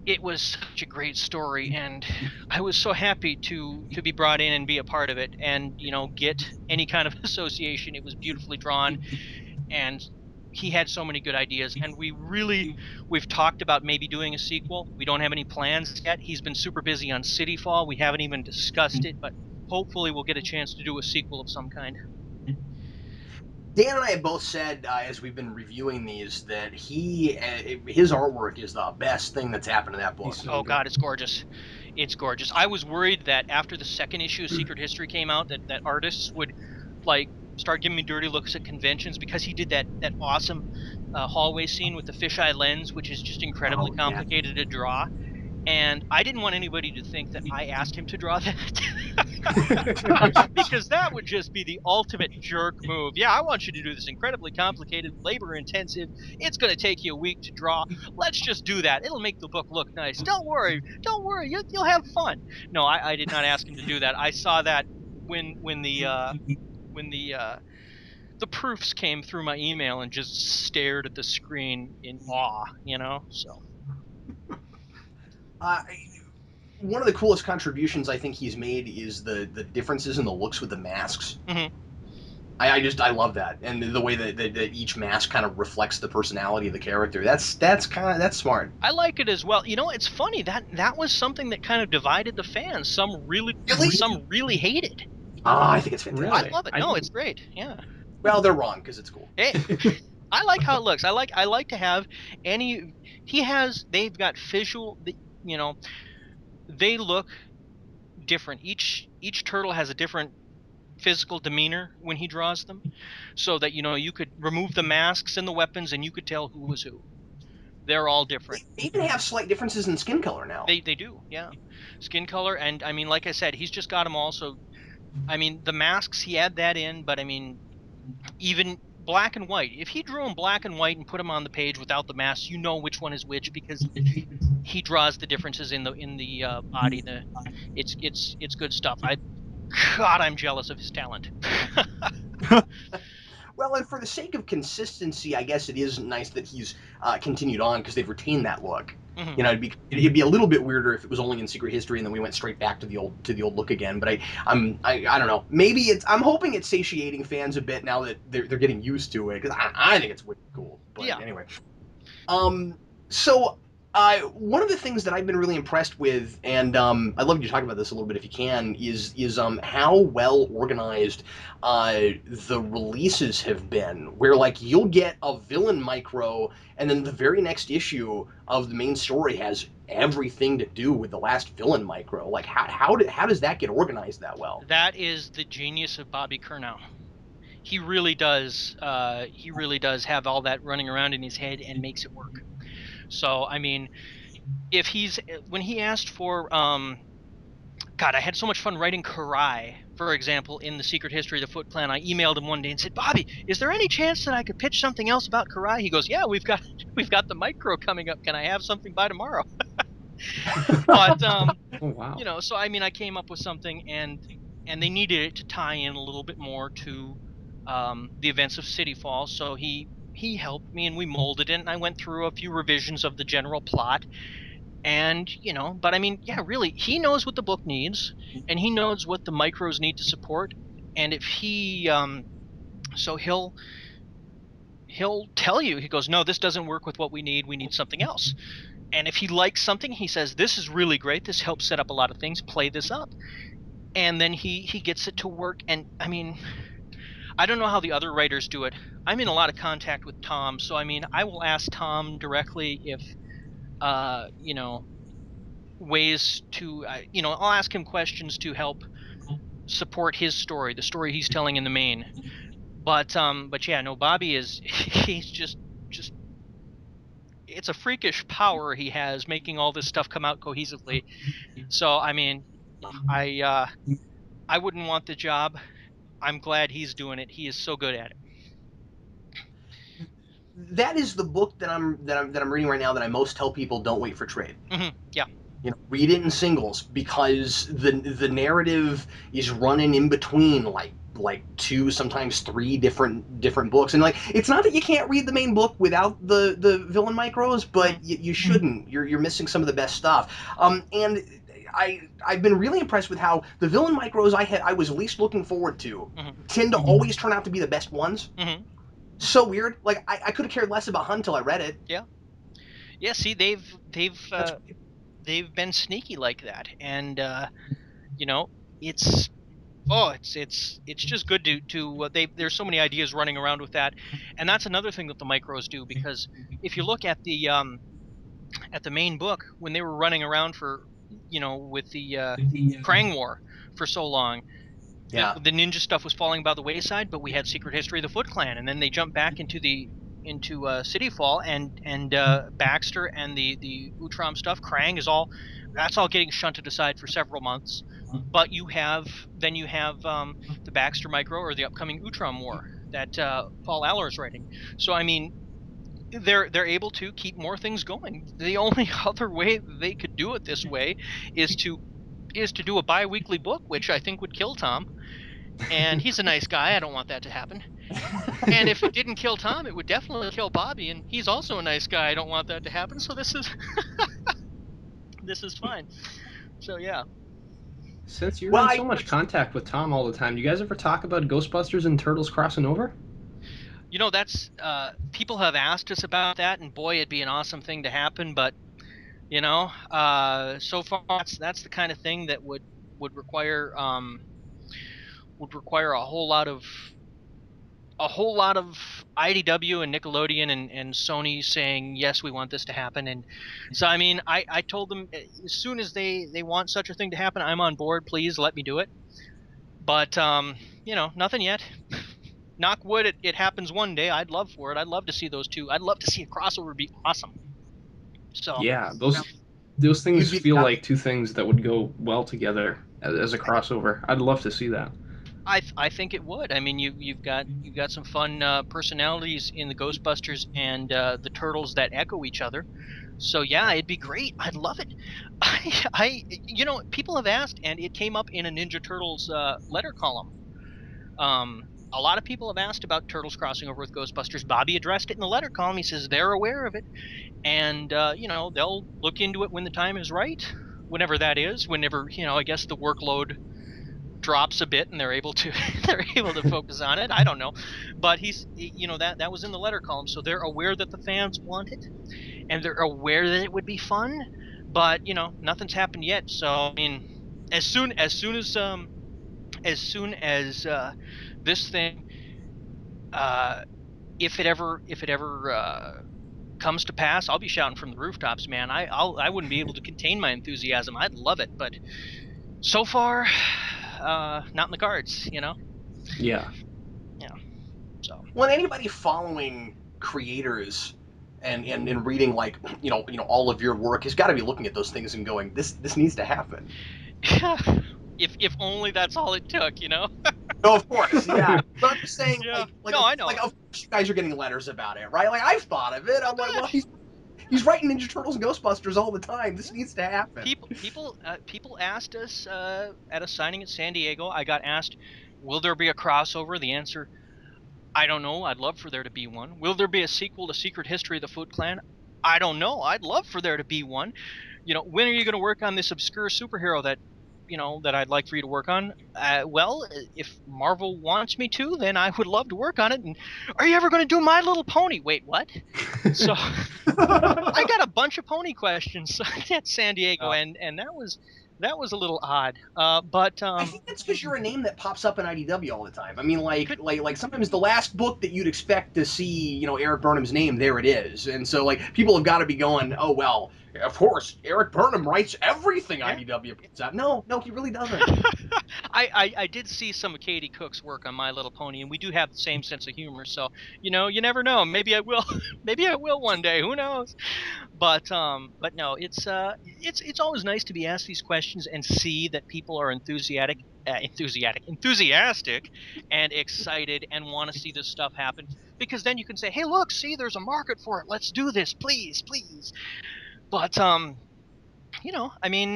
it was such a great story, and I was so happy to be brought in and be a part of it, and get any kind of association. It was beautifully drawn, and he had so many good ideas, and we've talked about maybe doing a sequel. We don't have any plans yet. He's been super busy on City Fall. We haven't even discussed it, but hopefully we'll get a chance to do a sequel of some kind. Dan and I have both said as we've been reviewing these that his artwork is the best thing that's happened to that book. Oh God, it's gorgeous. It's gorgeous. I was worried that after the second issue of Secret History came out, that artists would like start giving me dirty looks at conventions, because he did that awesome hallway scene with the fisheye lens, which is just incredibly complicated to draw. And I didn't want anybody to think that I asked him to draw that. Because that would just be the ultimate jerk move. Yeah, I want you to do this incredibly complicated, labor intensive, it's going to take you a week to draw. Let's just do that. It'll make the book look nice. Don't worry, you'll have fun. No, I did not ask him to do that. I saw that when the proofs came through my email, and just stared at the screen in awe. So One of the coolest contributions I think he's made is the differences in the looks with the masks. Mm-hmm. I love that, and the way that each mask kind of reflects the personality of the character. That's smart. I like it as well. It's funny that was something that kind of divided the fans. Some really hated. I think it's fantastic. Really? I love it. No, it's great. Yeah. Well, they're wrong because it's cool. Hey, I like how it looks. I like to have any. They've got visual. They look different. Each turtle has a different physical demeanor when he draws them, so that you could remove the masks and the weapons, and you could tell who was who. They're all different. They even have slight differences in skin color now. They do, yeah. Skin color, and I mean, like I said, he's just got them all. So, I mean, the masks, he had that in, but I mean, even black and white. If he drew them black and white and put them on the page without the masks, you know which one is which, because he draws the differences in the body. It's good stuff. God, I'm jealous of his talent. Well, and for the sake of consistency, I guess it is nice that he's continued on, because they've retained that look. Mm-hmm. It'd be a little bit weirder if it was only in Secret History and then we went straight back to the old look again. But I don't know. Maybe I'm hoping it's satiating fans a bit now that they're getting used to it, because I think it's way cool. But yeah. Anyway, so one of the things that I've been really impressed with, and I'd love you to talk about this a little bit if you can, is how well organized the releases have been. Where like you'll get a villain micro, and then the very next issue of the main story has everything to do with the last villain micro. Like how does that get organized that well? That is the genius of Bobby Curnow. He really does. He really does have all that running around in his head and makes it work. So, I mean, when he asked for, God, I had so much fun writing Karai, for example, in the Secret History of the Foot Clan. I emailed him one day and said, Bobby, is there any chance that I could pitch something else about Karai? He goes, yeah, we've got the micro coming up. Can I have something by tomorrow? But, oh, wow. So I mean, I came up with something, and they needed it to tie in a little bit more to the events of City Falls. So he helped me, and we molded it, and I went through a few revisions of the general plot. And but I mean, yeah, really, he knows what the book needs, and he knows what the micros need to support. And if he so he'll tell you, he goes, no, this doesn't work with what we need something else. And if he likes something, he says, this is really great, this helps set up a lot of things, play this up. And then he gets it to work. And I mean, I don't know how the other writers do it. I'm in a lot of contact with Tom, so I mean, I will ask Tom directly if ways to I'll ask him questions to help support his story, the story he's telling in the main. But yeah, no, Bobby is he's just it's a freakish power he has, making all this stuff come out cohesively. So I mean, I wouldn't want the job. I'm glad he's doing it. He is so good at it. That is the book that I'm reading right now that I most tell people don't wait for trade. Mm-hmm. Yeah. Read it in singles because the narrative is running in between like two, sometimes three different books, and like it's not that you can't read the main book without the villain micros, but you shouldn't. You're missing some of the best stuff. And I've been really impressed with how the villain micros I was least looking forward to tend to always turn out to be the best ones. So weird. Like I could have cared less about Hun until I read it. Yeah. See, they've been sneaky like that, and it's it's just good to there's so many ideas running around with that, and that's another thing that the micros do, because if you look at the main book when they were running around for with the Krang War for so long. Yeah. The ninja stuff was falling by the wayside, but we had Secret History of the Foot Clan, and then they jumped back into City Fall, and Baxter and the Utram stuff. Krang is all that's all getting shunted aside for several months. But you have the Baxter Micro or the upcoming Utram War that Paul Aller is writing. So I mean, they're able to keep more things going. The only other way they could do it this way is to do a bi-weekly book, which I think would kill Tom. And he's a nice guy. I don't want that to happen. And if it didn't kill Tom, it would definitely kill Bobby, and he's also a nice guy. I don't want that to happen. So this is this is fine. So yeah. Since you're in so much contact with Tom all the time, do you guys ever talk about Ghostbusters and Turtles crossing over? That's people have asked us about that, and boy, it'd be an awesome thing to happen. But so far that's the kind of thing that would require a whole lot of IDW and Nickelodeon and Sony saying yes, we want this to happen. And so I mean, I told them as soon as they want such a thing to happen, I'm on board. Please let me do it. But nothing yet. Knock wood, it happens one day. I'd love for it. I'd love to see those two. I'd love to see a crossover be awesome. So yeah, those things feel like two things that would go well together as a crossover. I'd love to see that. I think it would. I mean, you've got some fun personalities in the Ghostbusters and the Turtles that echo each other. So yeah, it'd be great. I'd love it. People have asked, and it came up in a Ninja Turtles letter column. A lot of people have asked about Turtles crossing over with Ghostbusters. Bobby addressed it in the letter column. He says they're aware of it, and they'll look into it when the time is right, whenever that is. Whenever I guess the workload drops a bit and they're able to focus on it. I don't know, but he's that was in the letter column, so they're aware that the fans want it, and they're aware that it would be fun, but nothing's happened yet. So I mean, as soon as this thing, if it ever comes to pass, I'll be shouting from the rooftops, man. I wouldn't be able to contain my enthusiasm. I'd love it, but so far, not in the cards. Yeah. Yeah. So. Well, anybody following creators and reading all of your work has got to be looking at those things and going, this needs to happen. If only that's all it took, No, of course, yeah. But I'm just saying, yeah. No, I know. Like, of course, you guys are getting letters about it, right? Like, I've thought of it. I'm like, well, he's writing Ninja Turtles and Ghostbusters all the time. This needs to happen. People asked us at a signing at San Diego. I got asked, will there be a crossover? The answer, I don't know. I'd love for there to be one. Will there be a sequel to Secret History of the Foot Clan? I don't know. I'd love for there to be one. When are you going to work on this obscure superhero that that I'd like for you to work on? Well, if Marvel wants me to, then I would love to work on it. And are you ever going to do My Little Pony? Wait, what? So I got a bunch of pony questions at San Diego, and that was a little odd. But I think that's because you're a name that pops up in IDW all the time. I mean, like sometimes the last book that you'd expect to see, Erik Burnham's name, there it is. And so, like, people have got to be going, oh, well, of course, Erik Burnham writes everything IDW puts out. No, he really doesn't. I did see some of Katie Cook's work on My Little Pony, and we do have the same sense of humor. So, you never know. Maybe I will. Maybe I will one day. Who knows? But no, it's always nice to be asked these questions and see that people are enthusiastic and excited and want to see this stuff happen, because then you can say, hey, look, see, there's a market for it. Let's do this, please. But I mean,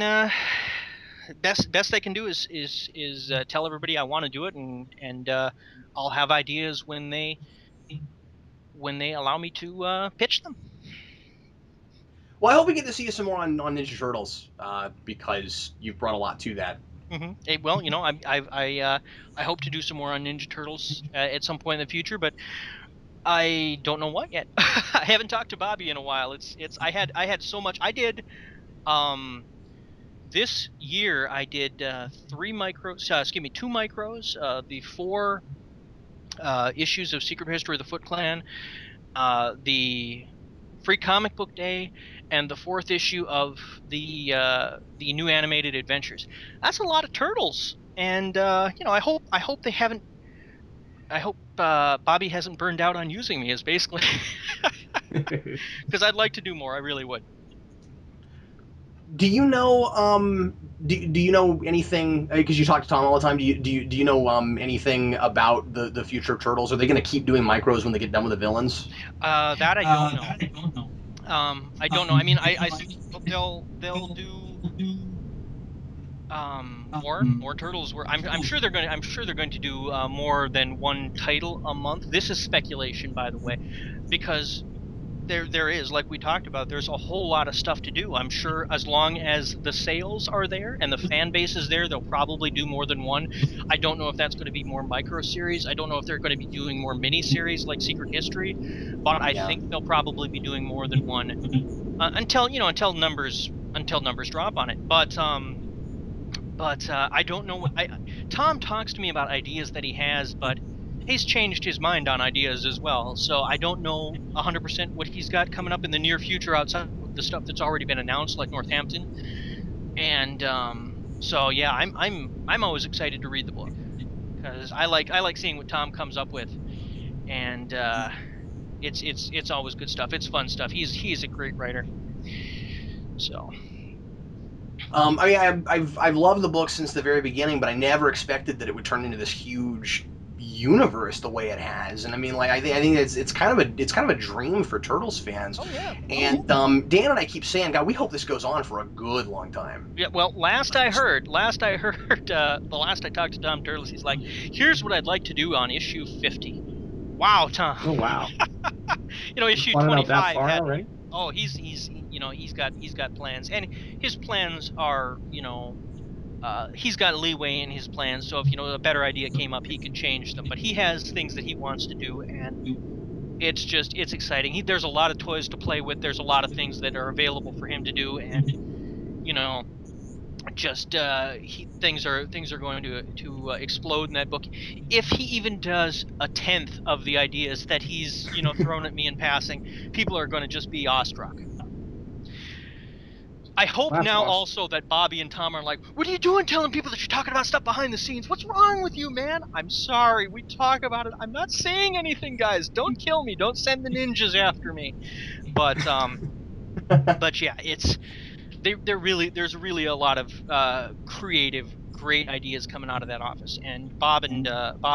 best they can do is tell everybody I want to do it, and I'll have ideas when they allow me to pitch them. Well, I hope we get to see you some more on Ninja Turtles, because you've brought a lot to that. Well, I hope to do some more on Ninja Turtles at some point in the future, but I don't know what yet. I haven't talked to Bobby in a while. I had so much. I did this year. I did two micros. The four issues of Secret History of the Foot Clan, the Free Comic Book Day, and the fourth issue of the new animated adventures. That's a lot of turtles, and I hope they haven't. I hope Bobby hasn't burned out on using me. Is basically because I'd like to do more. I really would. Do you know do you know anything, because you talk to Tom all the time, do you know anything about the future of Turtles? Are they going to keep doing micros when they get done with the villains? That I don't know. I don't know. I mean, I think they'll do more turtles. Where I'm sure they're going to do more than one title a month. This is speculation, by the way, because there is, like we talked about, there's a whole lot of stuff to do. I'm sure as long as the sales are there and the fan base is there, they'll probably do more than one. I don't know if that's going to be more micro series. I don't know if they're going to be doing more mini series like Secret History, but I Yeah. think they'll probably be doing more than one until numbers drop on it. But I don't know what Tom talks to me about ideas that he has, but he's changed his mind on ideas as well. So I don't know 100% what he's got coming up in the near future outside of the stuff that's already been announced, like Northampton. And so yeah, I'm always excited to read the book because I like seeing what Tom comes up with, and it's always good stuff. It's fun stuff. He's a great writer. So I mean, I've loved the book since the very beginning, but I never expected that it would turn into this huge universe the way it has. And I mean, like, I think it's kind of a dream for Turtles fans. oh yeah. And Dan and I keep saying, God, we hope this goes on for a good long time. Yeah, well, the last I talked to Tom Turles, he's like, "Here's what I'd like to do on issue 50." Wow, Tom. Oh wow. He's Issue planning out that 25 far had. already? Oh, he's got plans, and his plans are, he's got leeway in his plans. So if a better idea came up, he could change them. But he has things that he wants to do, and it's exciting. There's a lot of toys to play with. There's a lot of things that are available for him to do, and you know just things are going to explode in that book if he even does a tenth of the ideas that he's thrown at me in passing. People are going to just be awestruck. I hope That's now awesome. also that Bobby and Tom are like, what are you doing telling people that you're talking about stuff behind the scenes? What's wrong with you, man? I'm sorry, we talk about it. I'm not saying anything, guys. Don't kill me. Don't send the ninjas after me. But yeah, there's really a lot of creative, great ideas coming out of that office. And Bob,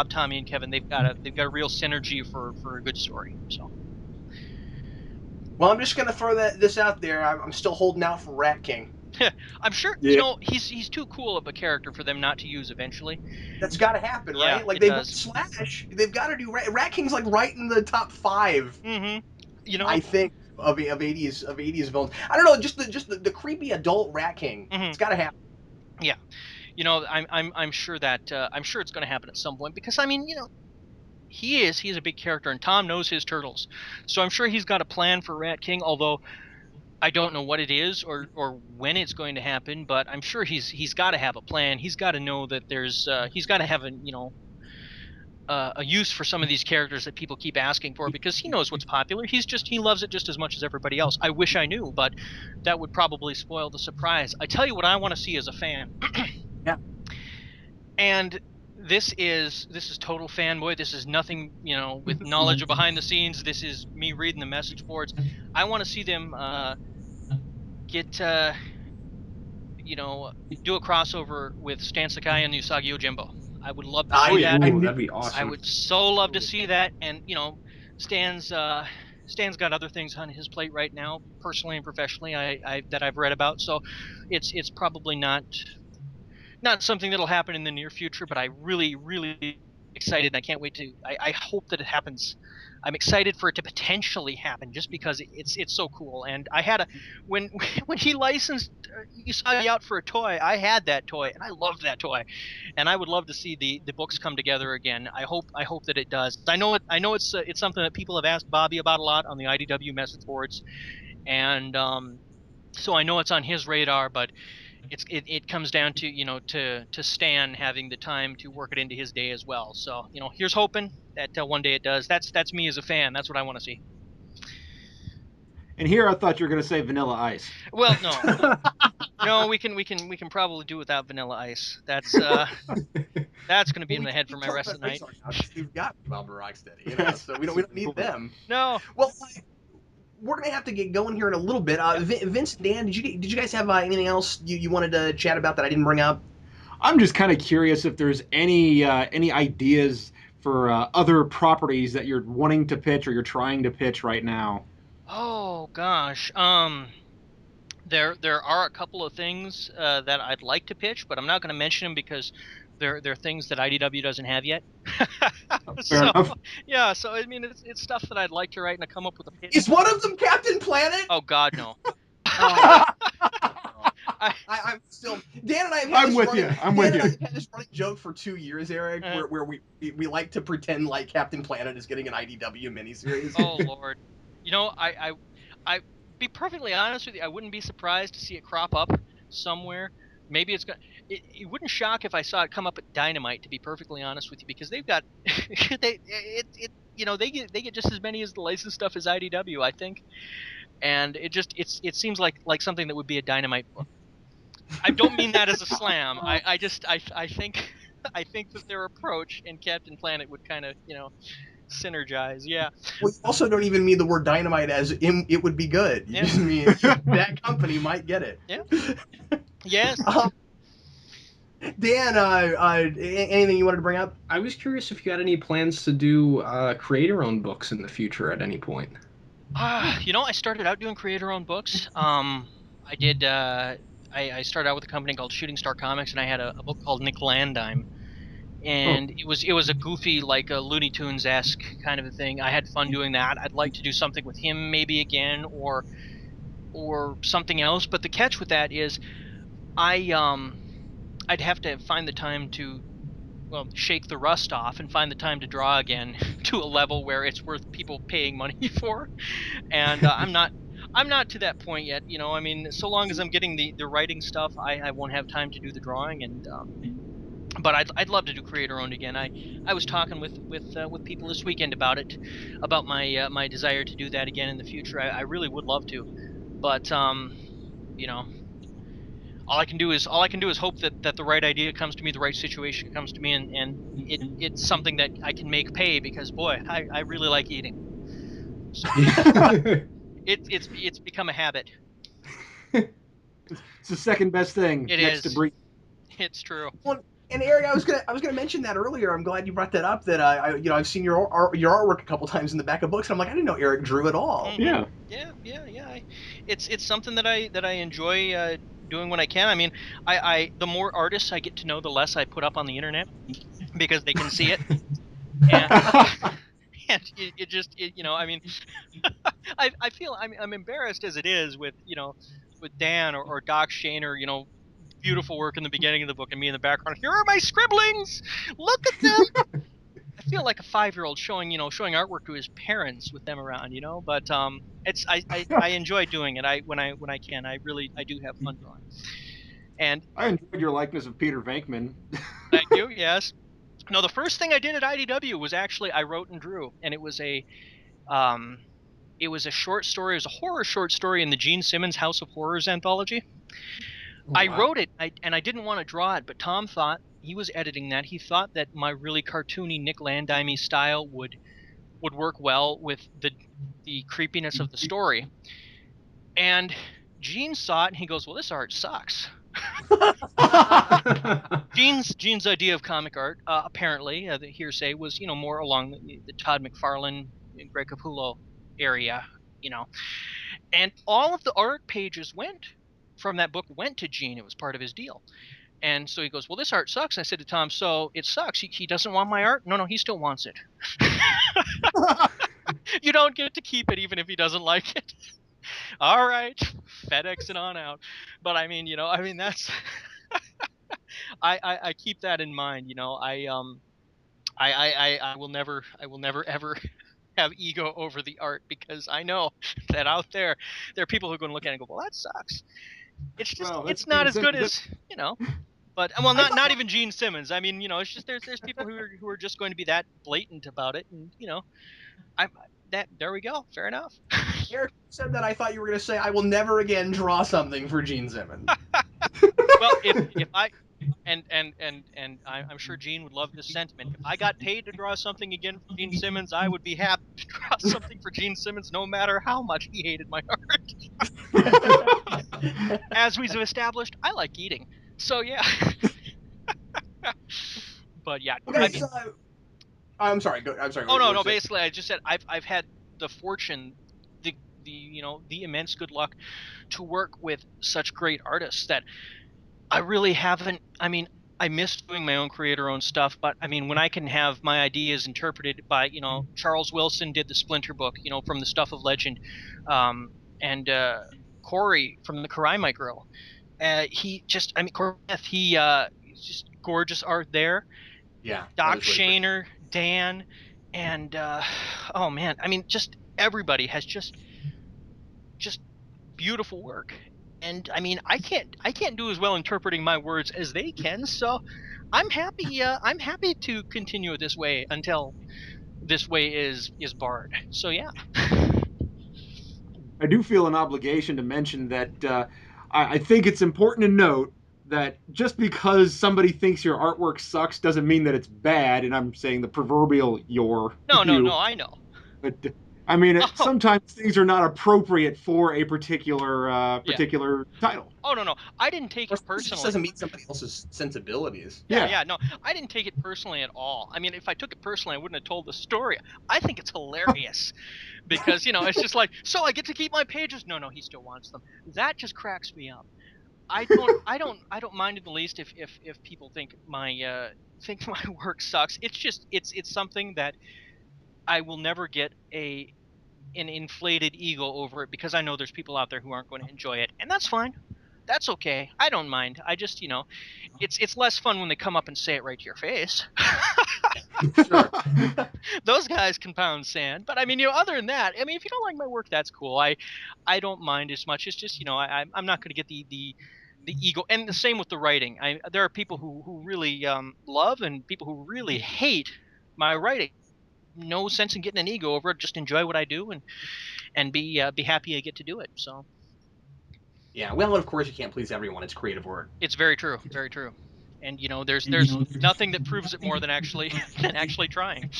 Tommy, and Kevin, they've got a real synergy for a good story. So Well, I'm just gonna throw this out there. I'm still holding out for Rat King. I'm sure Yeah. he's too cool of a character for them not to use eventually. That's got to happen, Yeah, right? Like it they've got does. Slash. They've got to do Rat King's like right in the top five, Mm-hmm. You know. I think, of 80s villains. I don't know, just the creepy adult Rat King. Mm-hmm. It's got to happen. Yeah. I'm sure that I'm sure it's going to happen at some point because I mean he's a big character and Tom knows his turtles, so I'm sure he's got a plan for Rat King. Although I don't know what it is or when it's going to happen, but I'm sure he's got to have a plan. He's got to know that he's got to have a use for some of these characters that people keep asking for because he knows what's popular. He loves it just as much as everybody else. I wish I knew, but that would probably spoil the surprise. I tell you what I want to see as a fan. Yeah. And this is total fanboy. This is nothing, with knowledge of behind the scenes. This is me reading the message boards. I want to see them get do a crossover with Stan Sakai and Usagi Yojimbo. I would love to I, see that. I Ooh, knew that'd be I awesome. would so love to see that. And Stan's Stan's got other things on his plate right now, personally and professionally, that I've read about. So it's probably not something that'll happen in the near future, but I really excited, and I can't wait to. I hope that it happens. I'm excited for it to potentially happen, just because it's so cool. And I had a when when he licensed, you saw me out for a toy. I had that toy, and I loved that toy, and I would love to see the books come together again. I hope that it does. I know it's something that people have asked Bobby about a lot on the IDW message boards, and so I know it's on his radar, but it comes down to to Stan having the time to work it into his day as well. So here's hoping that one day it does. That's me as a fan. That's what I want to see. And here I thought you were going to say Vanilla Ice. Well, no, we can probably do without Vanilla Ice. That's going to be in the head for my rest of the night. We've got Bob and Rocksteady, so we don't need them. No. Well, we're gonna have to get going here in a little bit. Vince, Dan, did you guys have anything else you wanted to chat about that I didn't bring up? I'm just kind of curious if there's any ideas for other properties that you're wanting to pitch or you're trying to pitch right now. Oh gosh. There are a couple of things that I'd like to pitch, but I'm not going to mention them because they're things that IDW doesn't have yet. Fair enough. Yeah, so I mean it's stuff that I'd like to write and come up with a pitch. Is one of them Captain Planet? Oh God, no. I'm still Dan and I have I'm with you. I've had this running joke for 2 years, Eric, where we like to pretend like Captain Planet is getting an IDW miniseries. Oh Lord, I be perfectly honest with you, I wouldn't be surprised to see it crop up somewhere. Maybe it's going. It wouldn't shock if I saw it come up at Dynamite. To be perfectly honest with you, because they've got they get just as many as the licensed stuff as IDW, I think, and it seems like something that would be a Dynamite book. I don't mean that as a slam. I think that their approach in Captain Planet would kind of synergize. Yeah. Well, you also don't even mean the word Dynamite as it would be good. You just mean that company might get it. Yeah. Yes. Dan, anything you wanted to bring up? I was curious if you had any plans to do creator-owned books in the future at any point. I started out doing creator-owned books. I did. I started out with a company called Shooting Star Comics, and I had a book called Nick Landime, and it was a goofy, like a Looney Tunes-esque kind of a thing. I had fun doing that. I'd like to do something with him maybe again, or something else. But the catch with that is, I'd have to find the time to, shake the rust off and find the time to draw again to a level where it's worth people paying money for. And I'm not to that point yet. I mean, so long as I'm getting the writing stuff, I won't have time to do the drawing. And but I'd love to do creator owned again. I was talking with people this weekend about it, about my desire to do that again in the future. I really would love to, but all I can do is hope that the right idea comes to me, the right situation comes to me, and it's something that I can make pay, because boy, I really like eating. So it's become a habit. It's the second best thing next to breathing. It's true. Well, and Eric, I was gonna mention that earlier. I'm glad you brought that up. That I've seen your artwork a couple times in the back of books, and I'm like, I didn't know Eric drew at all. Mm-hmm. Yeah. It's something that I enjoy doing when I can. I mean, the more artists I get to know, the less I put up on the internet, because they can see it. And I mean, I feel I'm embarrassed as it is with Dan or Doc Shaner, beautiful work in the beginning of the book, and me in the background. Here are my scribblings. Look at them. I feel like a 5-year-old showing artwork to his parents with them around, But I enjoy doing it. When I can, I do have fun drawing. And I enjoyed your likeness of Peter Venkman. Thank you. Yes. No, the first thing I did at IDW was actually I wrote and drew, and it was a short story. It was a horror short story in the Gene Simmons House of Horrors anthology. Oh, wow. I wrote it, and I didn't want to draw it, but Tom thought, he was editing that, he thought that my really cartoony Nick Landime style would work well with the creepiness of the story. And Gene saw it, and he goes, well, this art sucks. Gene's idea of comic art, apparently, the hearsay, was more along the Todd McFarlane and Greg Capullo area, and all of the art pages from that book went to Gene. It was part of his deal. And so he goes, well, this art sucks. I said to Tom, so it sucks. He doesn't want my art? No, he still wants it. You don't get to keep it even if he doesn't like it. All right, FedEx it on out. But that's I keep that in mind. I will never ever have ego over the art, because I know that out there are people who are going to look at it and go, well, that sucks. It's just it's not as good as But not even Gene Simmons. I mean, it's just there's people who are just going to be that blatant about it, and there we go. Fair enough. Eric said that. I thought you were going to say, I will never again draw something for Gene Simmons. Well, if I and I'm sure Gene would love this sentiment. If I got paid to draw something again for Gene Simmons, I would be happy to draw something for Gene Simmons, no matter how much he hated my art. As we've established, I like eating. So yeah. But yeah. Okay, I'm sorry. I'm sorry. Oh no. Basically, I just said I've had the fortune, the immense good luck to work with such great artists that I really haven't. I mean, I miss doing my own creator-owned stuff, but I mean, when I can have my ideas interpreted by, Charles Wilson did the Splinter book, from the Stuff of Legend, and Corey from the Karaimite Girl. He's just gorgeous art there. Yeah. Doc Shaner, Dan, and oh man, I mean, just everybody has just beautiful work. And I mean, I can't do as well interpreting my words as they can, so I'm happy. I'm happy to continue it this way until this way is barred. So yeah. I do feel an obligation to mention that I think it's important to note that just because somebody thinks your artwork sucks doesn't mean that it's bad, and I'm saying the proverbial your. No, I know. But I mean, sometimes things are not appropriate for a particular title. Oh no, I didn't take it personally. It doesn't meet somebody else's sensibilities. Yeah, no, I didn't take it personally at all. I mean, if I took it personally, I wouldn't have told the story. I think it's hilarious because it's just like, so I get to keep my pages. No, he still wants them. That just cracks me up. I don't mind in the least if people think my work sucks. It's just it's something that I will never get an inflated ego over it, because I know there's people out there who aren't going to enjoy it, and that's fine. That's okay. I don't mind. I just, it's less fun when they come up and say it right to your face. Sure. Those guys can pound sand. But I mean, other than that, I mean, if you don't like my work, that's cool. I don't mind as much. It's just, I'm not going to get the ego. And the same with the writing. There are people who really love, and people who really hate my writing. No sense in getting an ego over it. Just enjoy what I do and be happy I get to do it. So. Yeah, well, of course you can't please everyone. It's creative work. It's very true, very true. And there's nothing that proves it more than actually trying.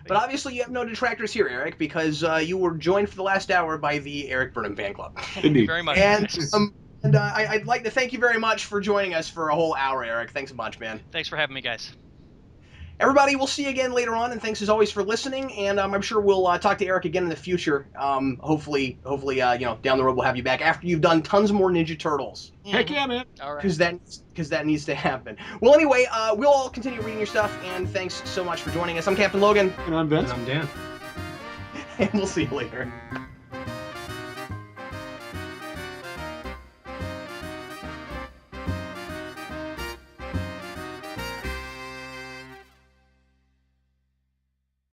But obviously you have no detractors here, Eric, because you were joined for the last hour by the Erik Burnham fan club. Thank you very much. And I'd like to thank you very much for joining us for a whole hour, Eric. Thanks a bunch, man. Thanks for having me, guys. Everybody, we'll see you again later on, and thanks as always for listening. And I'm sure we'll talk to Eric again in the future. Hopefully, down the road we'll have you back after you've done tons more Ninja Turtles. Heck yeah, man! All right. Because that needs to happen. Well, anyway, we'll all continue reading your stuff, and thanks so much for joining us. I'm Captain Logan. And I'm Vince. And I'm Dan. And we'll see you later.